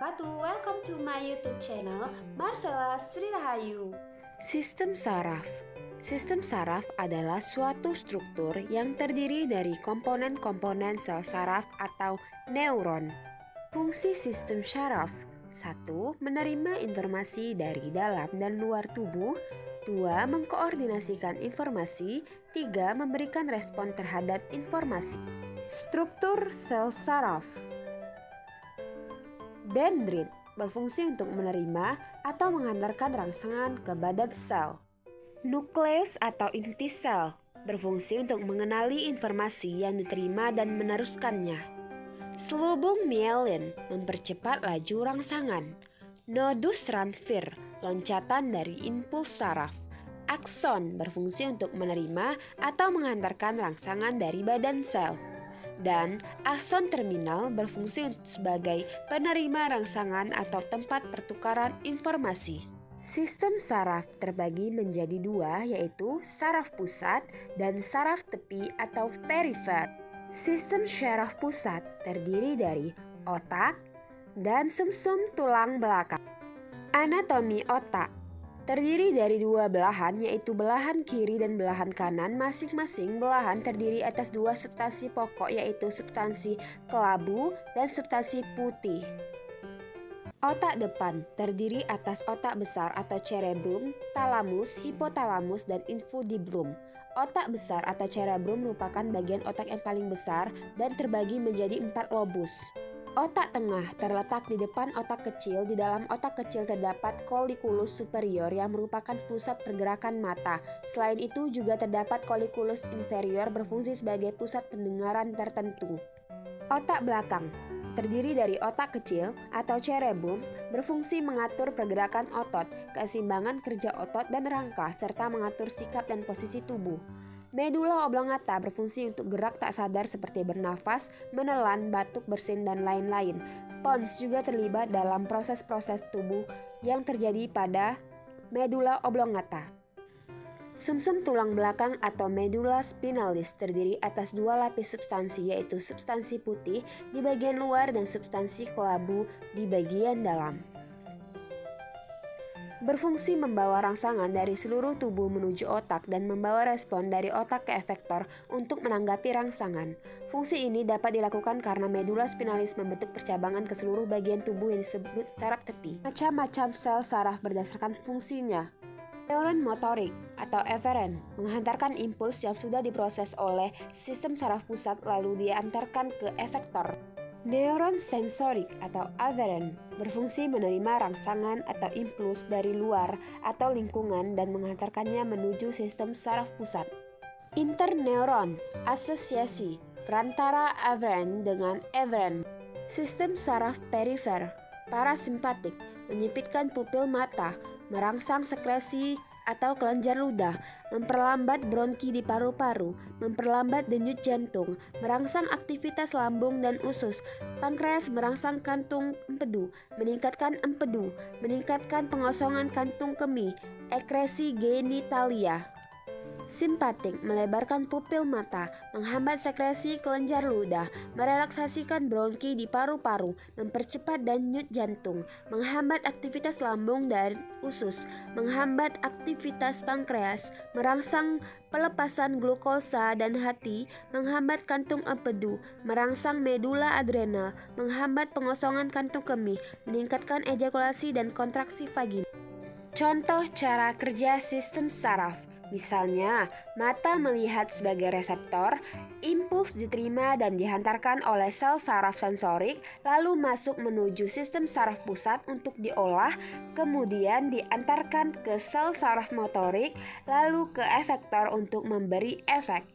wabarakatuh. Welcome to my YouTube channel, Marcella Sri Rahayu. Sistem saraf. Sistem saraf adalah suatu struktur yang terdiri dari komponen-komponen sel saraf atau neuron. Fungsi sistem saraf: 1. Menerima informasi dari dalam dan luar tubuh. 2. Mengkoordinasikan informasi. 3. Memberikan respon terhadap informasi. Struktur sel saraf. Dendrit berfungsi untuk menerima atau mengantarkan rangsangan ke badan sel. Nukleus atau inti sel berfungsi untuk mengenali informasi yang diterima dan meneruskannya. Selubung mielin mempercepat laju rangsangan. Nodus Ranvier loncatan dari impuls saraf. Akson berfungsi untuk menerima atau mengantarkan rangsangan dari badan sel. Dan akson terminal berfungsi sebagai penerima rangsangan atau tempat pertukaran informasi. Sistem saraf terbagi menjadi dua, yaitu saraf pusat dan saraf tepi atau perifer. Sistem saraf pusat terdiri dari otak dan sumsum tulang belakang. Anatomi otak terdiri dari dua belahan, yaitu belahan kiri dan belahan kanan. Masing-masing belahan terdiri atas dua substansi pokok, yaitu substansi kelabu dan substansi putih. Otak depan terdiri atas otak besar atau cerebrum, talamus, hipotalamus, dan infundibulum. Otak besar atau cerebrum merupakan bagian otak yang paling besar dan terbagi menjadi 4 lobus. Otak tengah terletak di depan otak kecil. Di dalam otak kecil terdapat colliculus superior yang merupakan pusat pergerakan mata. Selain itu juga terdapat colliculus inferior berfungsi sebagai pusat pendengaran tertentu. Otak belakang terdiri dari otak kecil atau cerebrum, berfungsi mengatur pergerakan otot, keseimbangan kerja otot dan rangka, serta mengatur sikap dan posisi tubuh. Medula oblongata berfungsi untuk gerak tak sadar seperti bernafas, menelan, batuk, bersin, dan lain-lain. Pons juga terlibat dalam proses-proses tubuh yang terjadi pada medula oblongata. Sumsum tulang belakang atau medula spinalis terdiri atas dua lapis substansi, yaitu substansi putih di bagian luar dan substansi kelabu di bagian dalam. Berfungsi membawa rangsangan dari seluruh tubuh menuju otak dan membawa respon dari otak ke efektor untuk menanggapi rangsangan. Fungsi ini dapat dilakukan karena medula spinalis membentuk percabangan ke seluruh bagian tubuh yang disebut saraf tepi. Macam-macam sel saraf berdasarkan fungsinya. Neuron motorik atau eferen menghantarkan impuls yang sudah diproses oleh sistem saraf pusat lalu diantarkan ke efektor. Neuron sensorik atau aferen berfungsi menerima rangsangan atau impuls dari luar atau lingkungan dan menghantarkannya menuju sistem saraf pusat. Interneuron asosiasi perantara aferen dengan eferen. Sistem saraf perifer parasimpatik menyipitkan pupil mata, merangsang sekresi atau kelenjar ludah, memperlambat bronki di paru-paru, memperlambat denyut jantung, merangsang aktivitas lambung dan usus. Pankreas merangsang kantung empedu, meningkatkan pengosongan kantung kemih, ekresi genitalia. Simpatik melebarkan pupil mata, menghambat sekresi kelenjar ludah, merelaksasikan bronki di paru-paru, mempercepat denyut jantung, menghambat aktivitas lambung dan usus, menghambat aktivitas pankreas, merangsang pelepasan glukosa dan hati, menghambat kantung empedu, merangsang medula adrenal, menghambat pengosongan kantung kemih, meningkatkan ejakulasi dan kontraksi vagina. Contoh cara kerja sistem saraf. Misalnya, mata melihat sebagai reseptor, impuls diterima dan dihantarkan oleh sel saraf sensorik, lalu masuk menuju sistem saraf pusat untuk diolah, kemudian diantarkan ke sel saraf motorik, lalu ke efektor untuk memberi efek.